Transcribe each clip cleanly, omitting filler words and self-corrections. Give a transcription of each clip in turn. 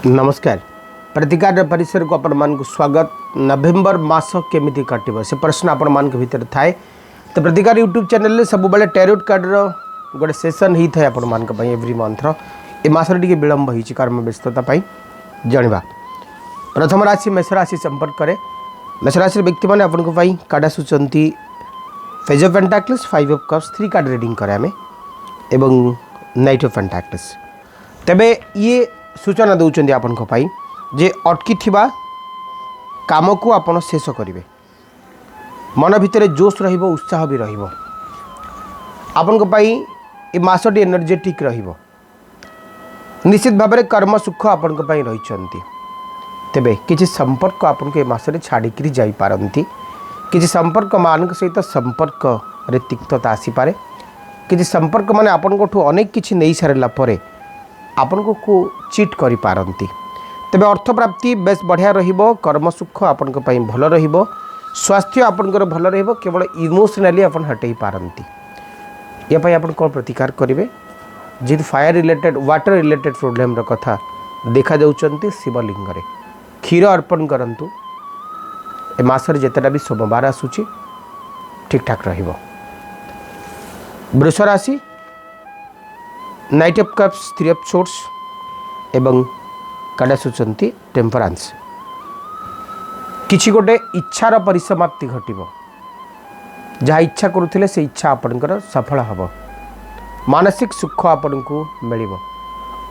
नमस्कार। प्रतिकार परिसर को आपण मान स्वागत। नवेम्बर मास केमिति कटिब से प्रश्न आपण मान भीतर थाए। तो प्रतिकार यूट्यूब चैनल में सब बेले टैरोट कार्ड गोटे सेसन ही थाए आपण मान एवरी मंथ ए मासर टी विलंब होती कर्म व्यस्तता जाना। प्रथम राशि मेष राशि संपर्क करे। मेष राशि व्यक्ति मैंने आपण कार्ड आसुँच page of pentacles, 5 of cups, 3 card reading करे आमे एवं नाइट ऑफ पेंटाक्लिस। तेबे ये सूचना दौरान आपण जे अटकी थिबा काम को आपण शेष करेंगे। मन भितर जोश रहिबो, उत्साह भी रहिबो। आपण ए मासटी एनर्जेटिक रहिबो। निश्चित भाव में कर्म सुख आपण रही। तेबे किसी संपर्क आपण को ए मासरे छाड़िकी जाई पारंती। किसी संपर्क मान सहित संपर्क रे तिक्तता आसीपारे। किसी संपर्क माने आपण अनेक किछि नहीं सारा पर आपण को चिट करि पारंती। तेबे अर्थ प्राप्ति बेस बढ़िया रहिबो। कर्म सुख आपण भल रहिबो। स्वास्थ्य आपणकर भल रहिबो। केवल इमोशनली आपण हटई पारंती। या पई आपण को प्रतिकार करिवे जे fire related water related problem रो कथा देखा जाउचंती। शिवलिंग रे क्षीर अर्पण करंतु। ए मासर जेतेटा भी सोमवार आसुची ठीक ठाक रहिबो। वृष राशि night of cups, 3 of sorts एवं कार्ड आसुचंती टेम्परांस। किछि गोटे इच्छार परिसमाप्ति घटिबो। जहाँ इच्छा करुथिले से इच्छा आपणकर सफल हबो। मानसिक सुख आपणको मिलिबो।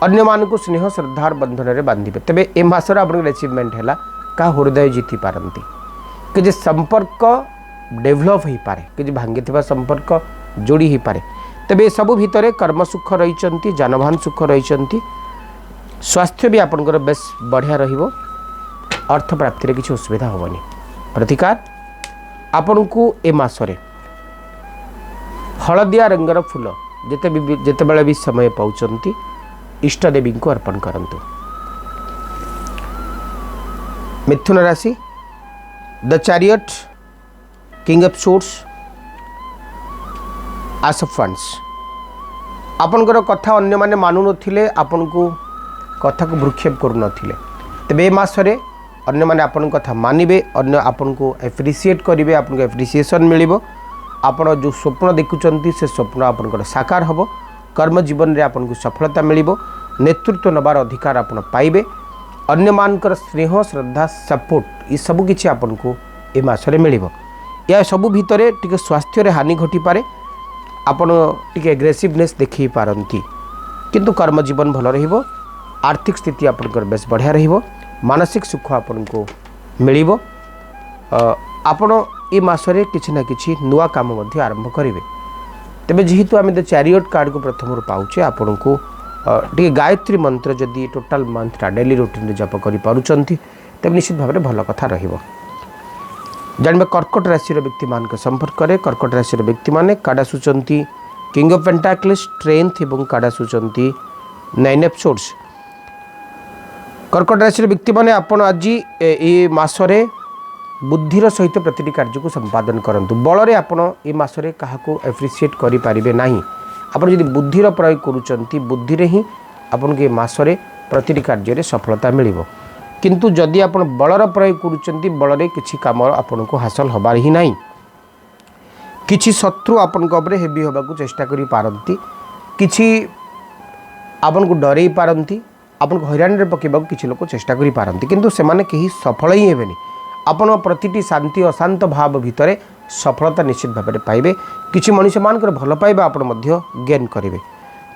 अन्य मानकु स्नेह श्रद्धार बंधन रे बांधिबे। तबे ए मासर आपणकर अचीवमेंट हैला का हृदय जीति पारंती। कि संपर्क डेभलप हो पारे, कि भांगी संपर्क जोड़ी हो पारे। तेबे सबु भितर कर्म सुख रही, जानवाहन सुख रही। स्वास्थ्य भी आपनकर बेस बढ़िया रहिबो। अर्थ प्राप्ति किसी असुविधा होबनी। प्रतिकार आपन को ए मासरे हलदिया रंगर फूल जेतेबेले भी समय पाउचंती इष्ट देवी को अर्पण करंतु। मिथुन राशि the chariot, king of sorts, S of funds. आपनकर कथा अन्य माने मानु नथिले, आपन को कथा को भ्रूक्षेप करू नथिले। तबे ए मासरे अन्य माने आपन कथा मानिबे, अन्य आपन को एप्रिशिएट करिवे, आपन को एप्रिसिएशन मिलिबो। आपन जो स्वप्न देखुचंती से स्वप्न आपनकर साकार हबो। कर्म जीवन रे आपन को सफलता मिलिबो। नेतृत्व नबार अधिकार आपन पाइबे। अन्य मानकर स्नेह श्रद्धा सपोर्ट ये सब किछि आपन को ए मासरे मिलिबो। या सबु भितरे टिके स्वास्थ्य रे हानि घटी पारे। आपण टिके एग्रेसिवनेस देखि पारंती, किंतु कर्म जीवन भल रहिबो। आर्थिक स्थिति आपनकर बेस बढ़िया रहिबो। मानसिक सुख आपन को मिलिबो। आपण ए मासरे किछि ना किछि नुआ काम मध्ये आरंभ करिवे। तबे जेहेतु आमे द चैरियट कार्ड को प्रथम रु पाउचे, आपण को टिके गायत्री मंत्र जदि टोटल मंथ डेली रूटीन रे जप करि पारुचंती तबे निश्चित भाव में भल कथा रहिबो। जानबे कर्कट राशि व्यक्ति मान संपर्क करे। कर्कट राशि व्यक्ति माने कार्ड आसुचंती किंग ऑफ पेंटाक्लिस, स्ट्रेंथ एवं कार्ड आसुचंती 9 ऑफ सोर्ट्स। कर्कट राशि व्यक्ति माने आपण आज ए मासरे बुद्धिर सहित प्रतिटी कार्य को संपादन करंतु। बल आपण ए मासरे काहाको एप्रिशिएट करि पारिबे नाही। आपण यदि बुद्धिर प्रयोग करूचंती, बुद्धि रे ही आपण के मासरे प्रतिटी कार्य रे सफलता मिलिबो। किंतु जदि आपण बलर प्रयोग करूचंती, बल रे किछि काम आपण को हासिल होबार ही नाही। किछि शत्रु आपण को उपरे हेवी होबा को चेष्टा करि पारंती। किछि आपण को डरै पारंती। आपण को हैरान रे पकेबा को किछि लोक चेष्टा करि पारंती, किंतु से माने केही सफल ही हेबेनी। आपण प्रतिटी शांति अशांत भाव भितरे सफलता निश्चित भाव में पाइबे। किछि मनुष्य मानकर भल पाइबा आपण मध्य गेन करिवे।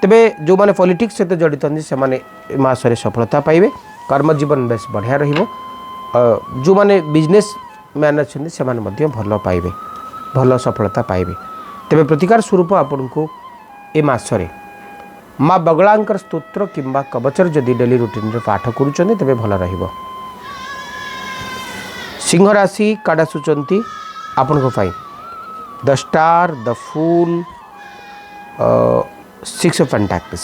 तबे जो माने पॉलिटिक्स सहित जड़ित हन से माने मासरे सफलता पाइबे। कर्म जीवन बेस बढ़िया रहिबो। जो माने बिजनेस मैन अच्छे से माने मध्य भल पाइबे, भल सफलता पाइबे। तबे प्रतिकार स्वरूप आपण को ए मासरे माँ बगलांकर स्तोत्र किंबा कवचर जदि डेली रूटीन रे पाठ करूचंती तबे भल रहिबो। सिंह राशि कार्ड आसुचंती आपण को पाई the star, the fool, 6 of pentacles.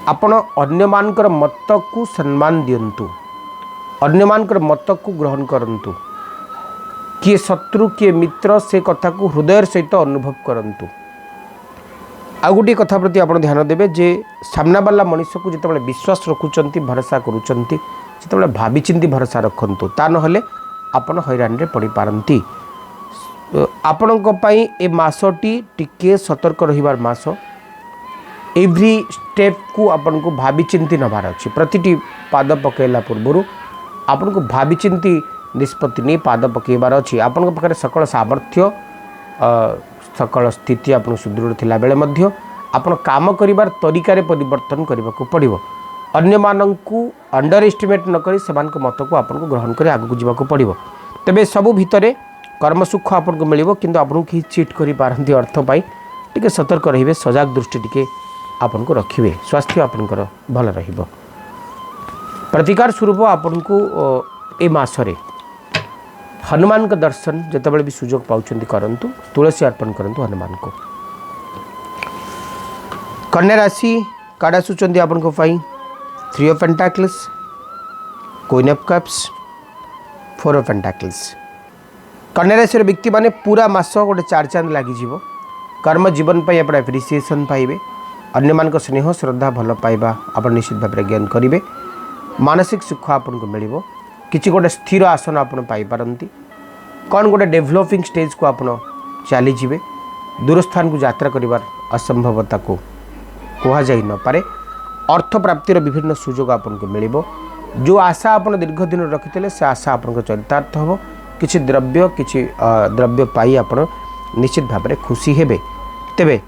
आपण अन्य मानकर मत को सम्मान दियंतु। अन्य मानकर मत को ग्रहण करंतु। किए शत्रु किए मित्र से कथा को हृदय सहित अनुभव करंतु। आ गोटे कथा प्रति आप ध्यान देवे जे सामना वाला मनुष्य को जिते विश्वास रखुंट भरोसा करुँच जिते भाविचिंती भरोसा रखु ता ना आपण हैरान रे पड़ पारती। आपण ए मासटी टिके सतर्क रहिबार मास। एव्री स्टेप को आपन को भाविचिंती नबार अच्छी। प्रतिटी पाद पकेला पूर्व आपन को भाविचिंती निष्पत्ति नहीं पाद पकेबार अच्छी। आपन पाखे सकल सामर्थ्य सकल स्थिति आपन सुदृढ़ थिला बेले मध्य आपन काम करिबार तरीका रे परिवर्तन करने को पड़िबो। अन्य माननकु अंडर एस्टिमेट न करी सेमान को मत को आपन को ग्रहण करी आगु जीवा को पड़िबो। तबे सबु भितरे कर्म सुख आपन को मिलिबो किंतु आपन को चीट करी पारंती अर्थ पाई टिके सतर्क रहिबे सजग दृष्टि टिके आपन को रखिबे। स्वास्थ्य आपनकर भल रहिबो। प्रतिकार स्वरूप आपन को ए मासरे हनुमान का दर्शन जितेबाला भी सुजोग पाउछंती करंतु। तुलसी अर्पण करंतु हनुमान को। कन्या राशि कार्ड आसुचंती आपन को पाई 3 of pentacles, queen of cups, 4 of pentacles. कन्या राशि व्यक्ति माने पूरा मास गोटे 4 चांद लगी जीवो। कर्म जीवन पाई आपण एप्रिसिएशन पाइबे। अन्य मान स्नेह श्रद्धा भल पाइबा आप निश्चित भाव में ज्ञान करेंगे। मानसिक सुख आपन को मिल कि गोटे स्थिर आसन आप पाइपारती। कौन गोटे डेभलपिंग स्टेज को आप चलीजे। दूरस्थान को यात्रा कर असंभवता को कहुई न पारे। अर्थ प्राप्तिर विभिन्न सुजोग आपन को मिल। जो आशा आप दीर्घ दिन रखी से आशा आप चरितार्थ हम। किसी द्रव्य पाई आप निश्चित भाव में खुशी हेबे। तेबे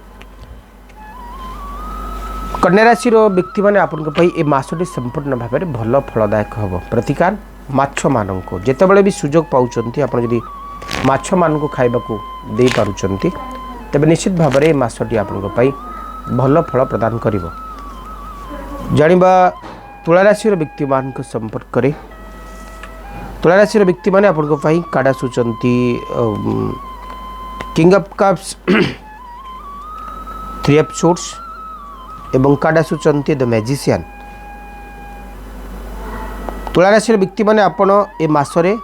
कन्या राशि व्यक्ति मैंने आपे मसटी संपूर्ण भाव में भल फलदायक हम। प्रतिकार माछ मान को जितेबाला भी सुजोग पाँच आपड़ी माछ मान को खावा को दे पारुचंती तेबे निश्चित भाव में मसटी आपंपाई भल फल प्रदान कर। जानिबा तुला राशि व्यक्ति मान संपर्क करे। तुला राशि व्यक्ति मैंने आपंपाई कार्ड आसुचंती king of cups, 3 of swords एवं कार्ड आसुचंती द मैजिशियन। तुला राशि व्यक्ति मैंने आपण ए मासरे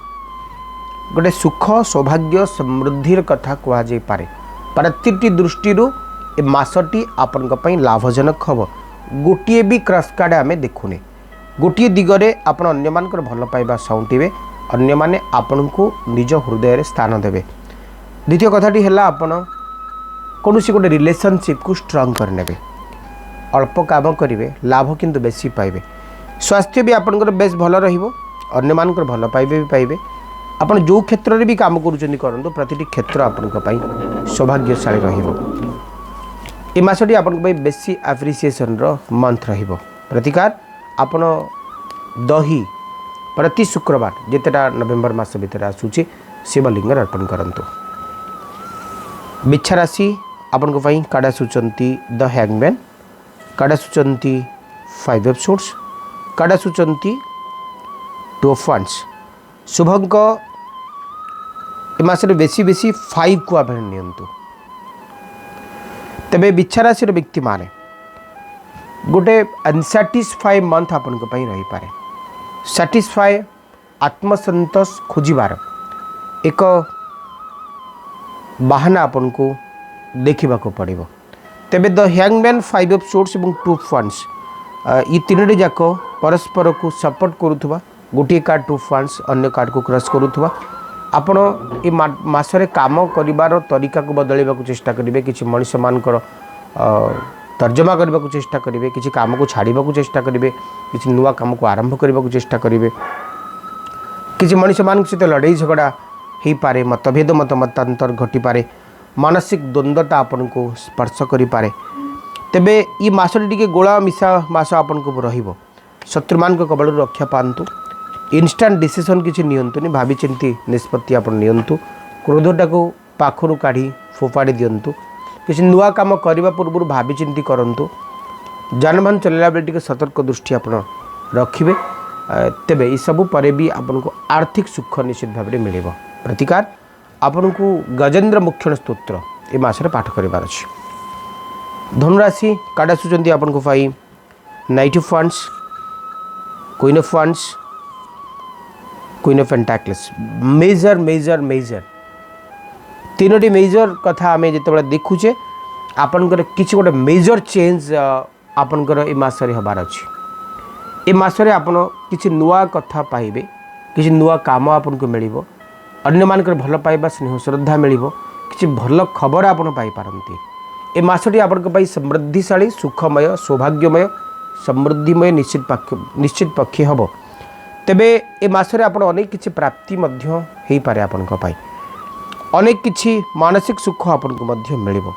गोटे सुख सौभाग्य समृद्धि कथा कहुई पारे। प्रतिटी दृष्टि ए मासटी आपण लाभजनक हम। गोटे भी क्रॉस कार्ड आम देखुने। गोटे दिगरे आपण अन्य मानकर भल पाइबा साउंटिबे। अन्य माने आपण को निज हृदय रे स्थान देबे। द्वितीय कथाटी है आपण कौन गोटे रिलेशनशिप को स्ट्रंग करने। अल्प काम करेंगे लाभ किंतु बेसी पाइबे। स्वास्थ्य भी आपंकर बेस भल रहिबो। अन्य मानकर भल पाइबे भी पाइबे। आपण जो क्षेत्र में भी काम करूचंदी करंतु प्रतिटी क्षेत्र आपनका पई सौभाग्यशाली रहिबो। ए मासटी आपन पई बेसी एप्रिसिएशन रो मंथ रहिबो। प्रतिकार आपण दही प्रति शुक्रवार जितेटा नवेम्बर मास भितर आसुची शिवलिंग अर्पण करंतु। मिच्छा राशि आपन पई कार्ड आसुचंती द हैंगमैन, कार्ड आसुचंती 5 ऑफ सोर्ड्स, कार्ड आसुचंती 2 ऑफ वांड्स। शुभंक ए मासरे बेसी 5 को आप नियंतु। तेबे बिच्छा राशि व्यक्ति माने गोटे अनसैटिस्फाई मंथ आपन को पई रही पारे। सैटिस्फाई आत्मसंतोष खोजिबार एक बहाना आपन को देखा पड़ो। तेबे द हैंगमैन, 5 ऑफ सोर्ड्स और 2 ऑफ वांड्स ये तीनोटी जाक परस्पर को सपोर्ट करुवा। गोटे कार्ड 2 ऑफ वांड्स अन्य कार्ड को क्रॉस करुवा। आपण ये मासरे काम करिबार तरीका को बदलवा को चेष्टा करेंगे। किसी मनुष्य मानकर तर्जमा करने को चेष्टा करेंगे। किसी काम को छाड़ा को चेष्टा करेंगे। किसी नुआ काम को आरंभ करने को चेष्टा करेंगे। किसी मनुष्य मान सहित लड़ाई झगड़ा हो पारे। मतभेद मतांतर घटी पारे। मानसिक द्वंद्वता आपन को स्पर्श करि पारे। तेबे ये मासटी टिके गोला मिशा मास आपन को रहिबो। शत्रुमान को कबल रक्षा पांतु। इन्स्टांट डिसीजन किसी नियंतुनी। भावी चिंती निष्पत्ति आप नियंतु। क्रोधटा को पाखरु काढ़ी फोपाड़ी दिंतु। किसी नुआ काम करने पूर्व भावी चिंती करंतु। जानबाहन चलला बेले टिके सतर्क दृष्टि आप रखिबे। तेबे ये सबु परे भी आपन को आर्थिक सुख निश्चित भाव में मिल। प्रतिकार आपन को गजेंद्र मुख्य स्तोत्र ए मासरे पाठ करिबार अछि। धनुराशि कार्ड आसुचंती आपन को पाई knight of wands, queen of wands, queen of pentacles. Major major major तीनोटी मेजर कथा आम जिते देखुचे आपणकर किसी गोटे मेजर चेंज आपणकर ए मासरे हबार अछि। ए मासरे आपण किसी नुआ कथा पाइबे, किसी नुआ काम आपन को मिलिबो, अन्य मानकर भल पाइबा स्नेह श्रद्धा मिलिबो, किसी भल खबर आपण पाई पारंती। ए मासटी आपन को पाई समृद्धिशाली, सुखमय, सौभाग्यमय, समृद्धिमय निश्चित पक्षी हबो। तेबे ए मासरे आपण अनेक किछि प्राप्ति मध्य हेई पारे आपन को पाई, अनेक किछि मानसिक सुख आपन को मध्य मिलिबो।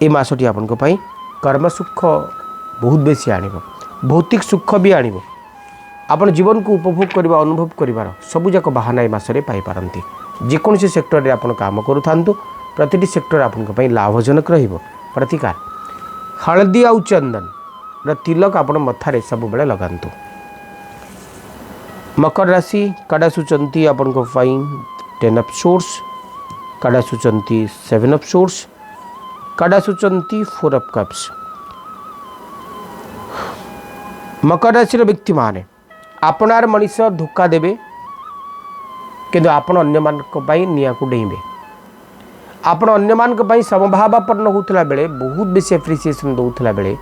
ए मासटी आपन को पाई कर्म सुख बहुत बेसी आनिबो, भौतिक सुख भी आनिबो। आपण जीवन को उपभोग करबा, अनुभव करिवार सबुजाक बाहाना ए मासरे पाई पारंती। जेकोसी सेक्टर रे आपण काम करूथांतु, प्रतिटी सेक्टर आपन को पाई लाभजनक रहिबो। प्रतिकार हळदी आउ चंदन र तिलक आपण मथारे सब बेले लगांतु। मकर राशि काडा सुचंती आपन को पाई 10 ऑफ सोर्स, काडा सुचंती 7 ऑफ सोर्स, काडा सुचंती 4 ऑफ कप्स। मकर राशि व्यक्ति माने आपनार मनीष धोखा देवे, किंतु आपण अन्य मानक पाई निया को डेइबे। आपण अन्य मानक पाई समभावापन्न होतला बेले, बहुत बेसी एप्रिसिएशन दउतला बेले,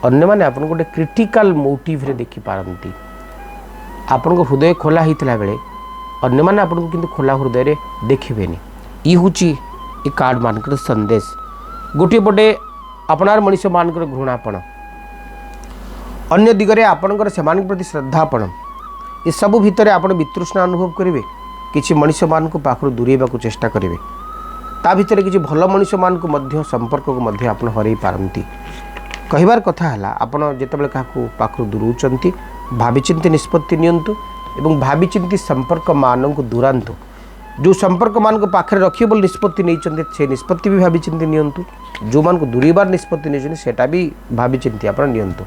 अन्य माने आपण गोटे क्रिटिकल मोटिव रे देखि पारंती। आपण को हृदय खोला हितला बेले अन्य माने आपण को किंतु खोला हृदय रे देखिबेनी। ई हुची ए कार्ड मानकर संदेश। गोटे पटे आपनार मनीष मानकर घृणापण, अन्य दिगरे आपणकर सेमान प्रति श्रद्धापण, ये सब भितर आपण वितृष्णा अनुभव करेंगे। किसी मनीष मान को पाखर दूरेबा को चेष्टा करेंगे, ता भितर किसी भल मनीष मान को मध्य संपर्क को मध्य आपण हरई पारंती। कहबार कथा है आपण जितेबाला क्या पाखर दूरौंट भाविचिंती निष्पत्ति नियंतु एवं भाविचिंती संपर्क मान को दूरांतु। जो संपर्क मान को पाखे रखिए बोल निष्पत्ति नहीं से निष्पत्ति भी भाविचिंती नियंतु। जो मान को दूरेबार निष्पत्ति नहीं सेटा भी भाविचिंती आपण नियंतु।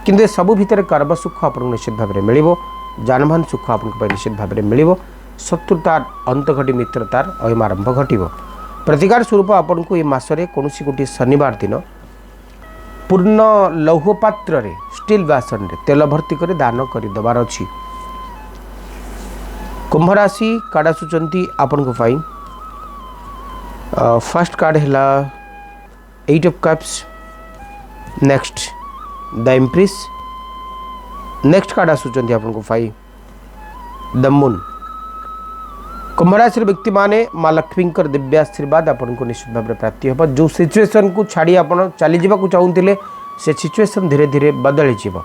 किंतु सबु भितर कर्म सुख आपको निश्चित भाव में मिलिबो, जानवाहन सुख आपको निश्चित भाव में मिलिबो, शत्रुतार अंत घटी मित्रतार अयमारंभ घटिबो। प्रतिकार स्वरूप आपन को ये मासरे कोनोसी गोटे शनिवार दिन पूर्ण लौह पात्र रे स्टील बासन रे तेल भर्ती करे दान करि दबार अछि। कुंभ राशि काडा सुचंती आपन को पाई फर्स्ट कार्ड हैला 8 of cups, next the empress, next card आसुचंती आपन को पाई द मून। कुंभ राशि व्यक्ति माने माँ लक्ष्मी दिव्य आशीर्वाद आपन को निश्चित भाव में प्राप्ति होगा। जो सिचुएशन को छाड़ी आपन चली जावा चाहूले से सिचुएशन धीरे धीरे बदली जीव।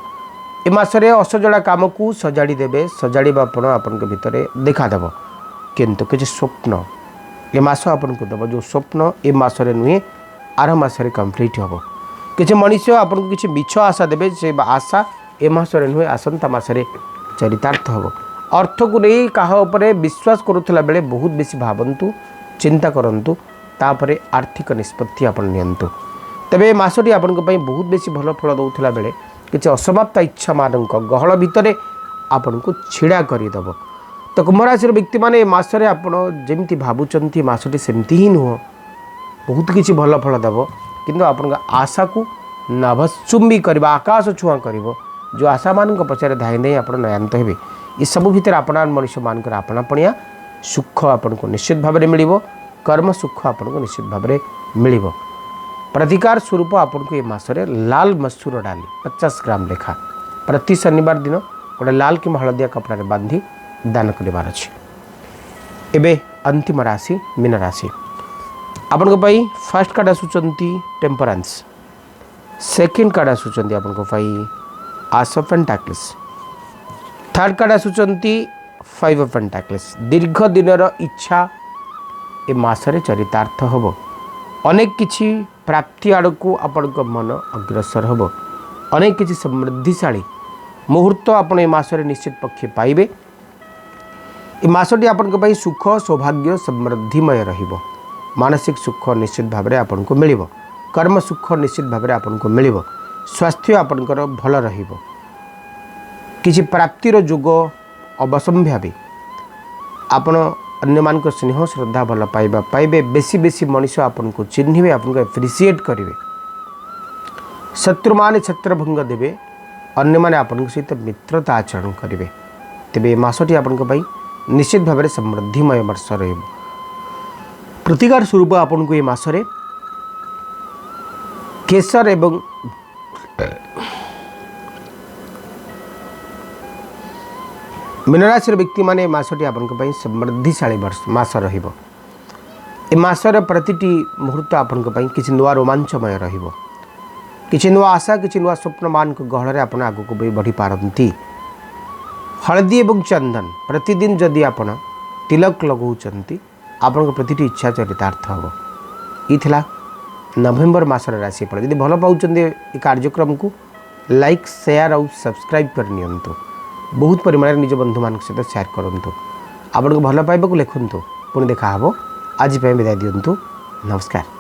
ए मासरे असजड़ा काम को सजाड़ी देवे, सजाड़ीबा आपन के भितर देखादेव। किंतु किसी स्वप्न ए मास आपन को देव, जो स्वप्न ए मासरे नुहे आर मासरे कंप्लीट होबो। किसी मनीष आपन को किसी मिछ आशा देवे, से आशा ए मासरे नुहे आसंता मासरे चरितार्थ होबो। अर्थ को नहीं कहा उपरे विश्वास करुला बेले बहुत बेसी भावन्तु, चिंता करंतु, तापरे आर्थिक निष्पत्ति आपन नियंतु। तबे मासटी आपन को पई बहुत बेसी भल फल दउथला बेले किसी असमाप्त इच्छा मानक गहल भितर आपन को छिड़ा करदेव। तो कुंभ राशि व्यक्ति माने मासरे आपन जेमती भावुचंती मासटी सेमती ही नुह, बहुत किसी भल फल देव। किंतु आपन आशा को नभचुंबी करबा, आकाश छुआ करिवो। जो आशा मान पचारे धाई धाई आप नयांत हेबे। ये सब भितर आपना मनुष्य मानकर आपणापणिया सुख आपन को निश्चित भाव में मिलिबो, कर्म सुख आपन को निश्चित भाव में मिलिबो। प्रतिकार स्वरूप आपन को ये मासरे लाल मसूर डाली 50 ग्राम लेखा प्रति शनिवार दिन गोटे लाल कि हलदिया कपड़ा बांधी दान करिवार अछि। एबे अंतिम राशि मीन राशि आपन को पाई फर्स्ट कार्ड आसुचंती टेम्परेंस, सेकंड कार्ड आसुचंती आपन को पाई ace of pentacles, third card आसुचंती 5 ऑफ पेंटाकल्स। दीर्घ दिनर इच्छा ए मासरे चरितार्थ होबो। अनेक किछि प्राप्ति आड़ को आपण मन अग्रसर होबो। अनेक किछि समृद्धिशाली मुहूर्त आपण ए मासरे निश्चित पक्षे पाइबे। ए मासटी आपण को पाई सुख सौभाग्य समृद्धिमय रहिबो। मानसिक सुख निश्चित भाव में आपन को मिलिबो, कर्म सुख निश्चित भाव में आपन को मिलिबो, स्वास्थ्य आपनकर भल रहिबो। किछि प्राप्तिर जोग अवसंभावी आपण अन्य मान को स्नेह श्रद्धा भल पाइबा पाइबे। बेसी बेसी मनीष आपन को चिन्हिबे, आपन को एप्रिसिएट करिवे। शत्रु माने छत्रभंग देवे, अन्य माने आपन को सहित मित्रता आचरण करिवे। तेबे मासटी आपन को पाई निश्चित भाव में समृद्धिमय वर्ष रहिबो। प्रतिकार स्वरूप आपन को ये मासरे केसर एवं मीनराशि व्यक्ति माने मासटी आपण समृद्धिशाली वर्ष मास रहिबो। ए मासर प्रतिटी मुहूर्त आपण किसी नुआ रोमांचमय रहिबो। किसी नुआ आशा किसी नुआ स्वप्न मान गहल आप आगक बढ़ी पारती। हलदी एवं चंदन प्रतिदिन जदि आपण तिलक लगाउछंती आपण प्रतिटी इच्छा चरितार्थ हम। ये नवेम्बर मासर राशिफल। यदि भल पाउछंती ए कार्यक्रम को लाइक शेयर और सब्सक्राइब कर नियंतु। बहुत परिमाण निज बंधु मान सहित शेयर करूँ। आपन को भल पाइबा को लिखुँ। पुणी देखा आज विदाय दिंतु। नमस्कार।